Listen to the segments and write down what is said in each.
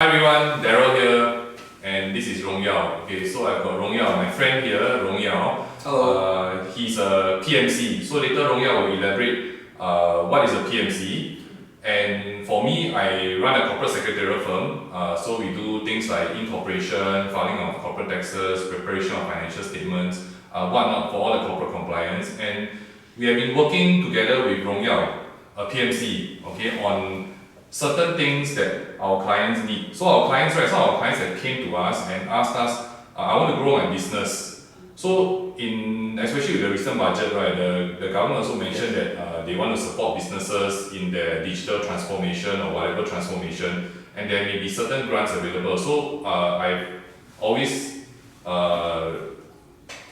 Hi everyone, Daryl here, and this is Rong Yao. Okay, so I've got Rong Yao, my friend here, Rong Yao. Hello. He's a PMC. So later Rong Yao will elaborate what is a PMC. And for me, I run a corporate secretarial firm. So we do things like incorporation, filing of corporate taxes, preparation of financial statements, whatnot for all the corporate compliance. And we have been working together with Rong Yao, a PMC, okay, on certain things that our clients need. So our clients, right, some of our clients that came to us and asked us, I want to grow my business. So especially with the recent budget, right, the government also mentioned that they want to support businesses in their digital transformation or whatever transformation, and there may be certain grants available. So I've always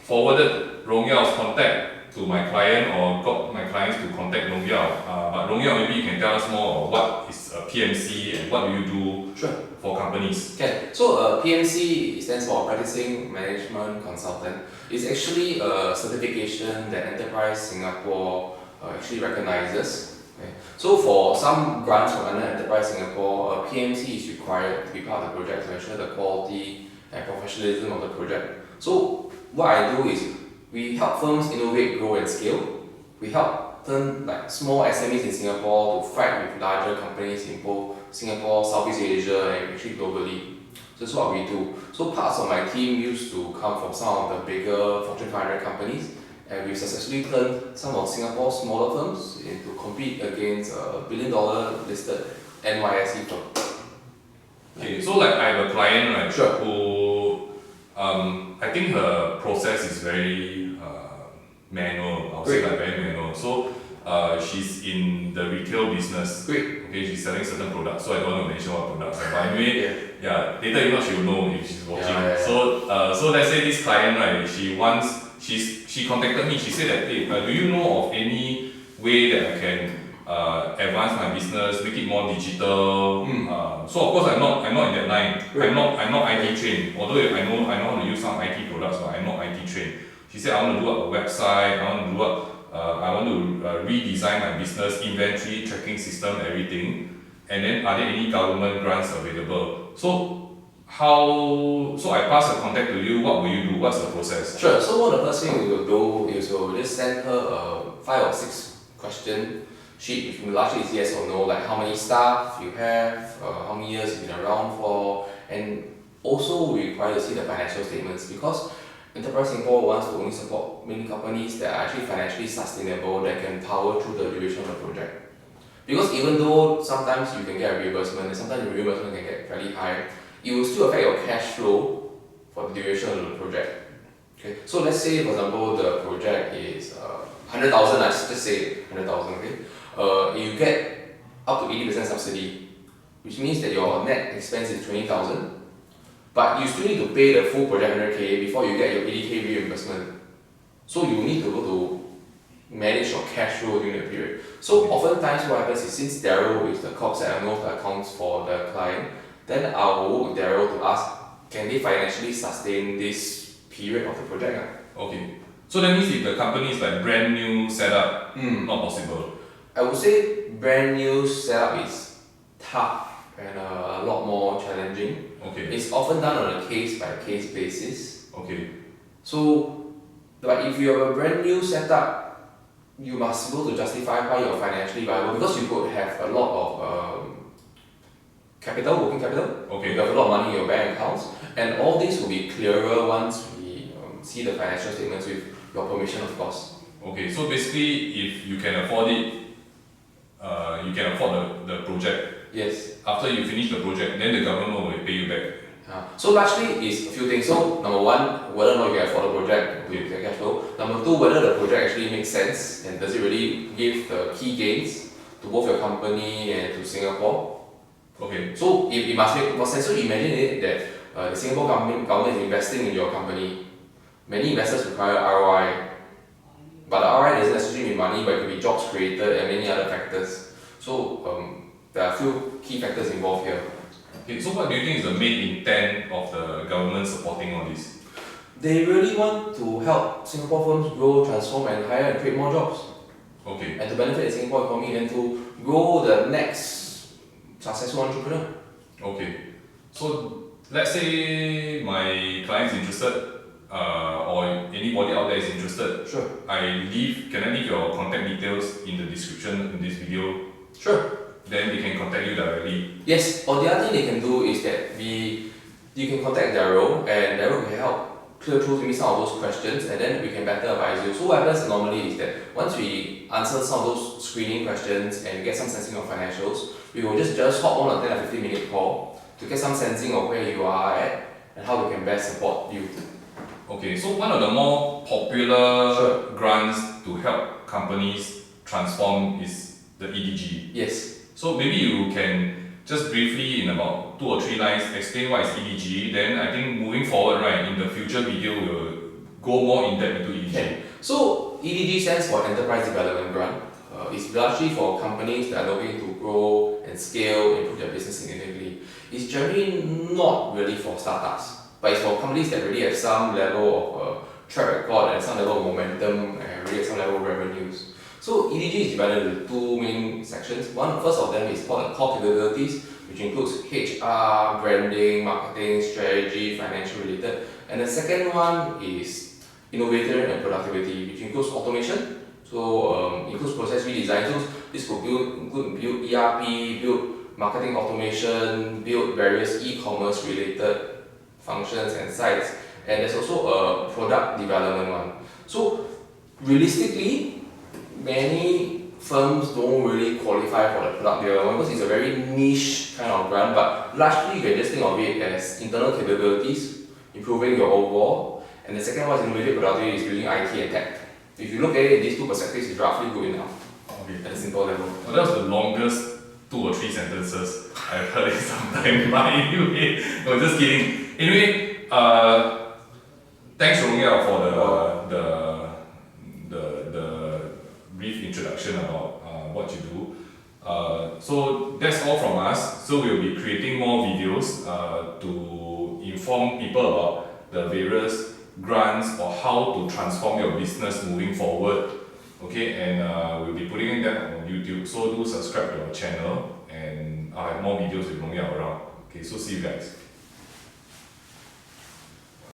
forwarded Rong Yao's contact to my client or got my clients to contact Rong Yao. But Rong Yao, maybe you can tell us more of what is a PMC and what do you do for companies? Okay, so PMC stands for Practicing Management Consultant. It's actually a certification that Enterprise Singapore actually recognizes. Okay. So for some grants from under Enterprise Singapore, a PMC is required to be part of the project to ensure the quality and professionalism of the project. So what I do is we help firms innovate, grow and scale. We help turn small SMEs in Singapore to fight with larger companies in both Singapore, Southeast Asia and actually globally. So that's what we do. So parts of my team used to come from some of the bigger Fortune 500 companies, and we've successfully turned some of Singapore's smaller firms into compete against a billion-dollar listed NYSE firm. Okay, so I have a client, right, Sure. who I think her process is very manual. I'll say very manual. So she's in the retail business. Great. Okay, she's selling certain products. So I don't want to mention what products. But anyway, yeah, later if not she will know if she's watching. Yeah. So let's say this client, right, she contacted me. She said that, hey, do you know of any way that I can advance my business, make it more digital? So of course I'm not in that line. Right. I'm not IT trained. Although I know how to use some IT products, but I'm not IT trained. She said, I want to do up a website, I want to redesign my business, inventory, tracking system, everything. And then are there any government grants available? So I pass the contact to you, what will you do? What's the process? Sure, so what the first thing we will do is we'll just send her a 5 or 6 question sheet, which largely is yes or no, like how many staff you have, how many years you've been around for, and also we require to see the financial statements because Enterprise Singapore wants to only support many companies that are actually financially sustainable that can power through the duration of the project. Because even though sometimes you can get a reimbursement and sometimes the reimbursement can get fairly high, it will still affect your cash flow for the duration of the project. Okay, so let's say for example the project is 100,000, let's just say 100,000. Okay, you get up to 80% subsidy, which means that your net expense is 20,000. But you still need to pay the full project 100k before you get your 80k reimbursement. So you need to go to manage your cash flow during the period. So oftentimes what happens is since Daryl is the corp set and knows the accounts for the client, then I will work with Daryl to ask, can they financially sustain this period of the project? Okay. So that means if the company is like brand new setup, not possible. I would say brand new setup is tough and a lot more challenging. Okay. It's often done on a case by case basis. Okay. So, but if you have a brand new setup, you must be able to justify why you're financially viable because you could have a lot of working capital. Okay. You have a lot of money in your bank accounts, and all this will be clearer once we see the financial statements with your permission, of course. Okay. So basically, if you can afford it, you can afford the project. Yes. After you finish the project, then the government will pay you back. So largely it's a few things. So number one, whether or not you can afford the project with the cash flow. Number two, whether the project actually makes sense and does it really give the key gains to both your company and to Singapore. Okay. So it must make more sense. So imagine it that the Singapore government is investing in your company. Many investors require ROI, but the ROI doesn't necessarily mean money, but it could be jobs created and many other factors. So there are a few key factors involved here. Okay, so what do you think is the main intent of the government supporting all this? They really want to help Singapore firms grow, transform and hire and create more jobs. Okay. And to benefit the Singapore economy and to grow the next successful entrepreneur. Okay. So let's say my client is interested, or anybody out there is interested. Sure. Can I leave your contact details in the description in this video? Sure. Then they can contact you directly. Yes, or the other thing they can do is that you can contact Daryl, and Daryl can help clear through to me some of those questions, and then we can better advise you. So what happens normally is that once we answer some of those screening questions and get some sensing of financials, we will just hop on a 10 or 15 minute call to get some sensing of where you are at and how we can best support you. Okay, so one of the more popular grants to help companies transform is the EDG. Yes. So maybe you can just briefly in about 2 or 3 lines explain what is EDG. Then I think moving forward, right, in the future video we'll go more in depth into EDG. Okay. So EDG stands for Enterprise Development Grant. It's largely for companies that are looking to grow and scale, improve their business significantly. It's generally not really for startups, but it's for companies that really have some level of track record and some level of momentum and really have some level of revenues. So EDG is divided into 2 main sections. First of them is called the core capabilities, which includes HR, branding, marketing, strategy, financial related. And the second one is innovator and productivity, which includes automation. So includes process redesign. So this could include build ERP, build marketing automation, build various e-commerce related functions and sites. And there's also a product development one. So realistically, many firms don't really qualify for the product development because it's a very niche kind of grant, but largely you can just think of it as internal capabilities, improving your overall, and the second one is innovative productivity, is building IT and tech. If you look at it, these 2 perspectives is roughly good enough. Okay. At a simple level. Well, that was the longest 2 or 3 sentences I've heard in some time. But anyway, no, just kidding. Anyway, thanks Rong Yao for the brief introduction about what you do. So that's all from us. So we'll be creating more videos to inform people about the various grants or how to transform your business moving forward. Okay, and we'll be putting that on YouTube. So do subscribe to our channel, and I'll have more videos with Rong Yao around. Okay, so see you guys.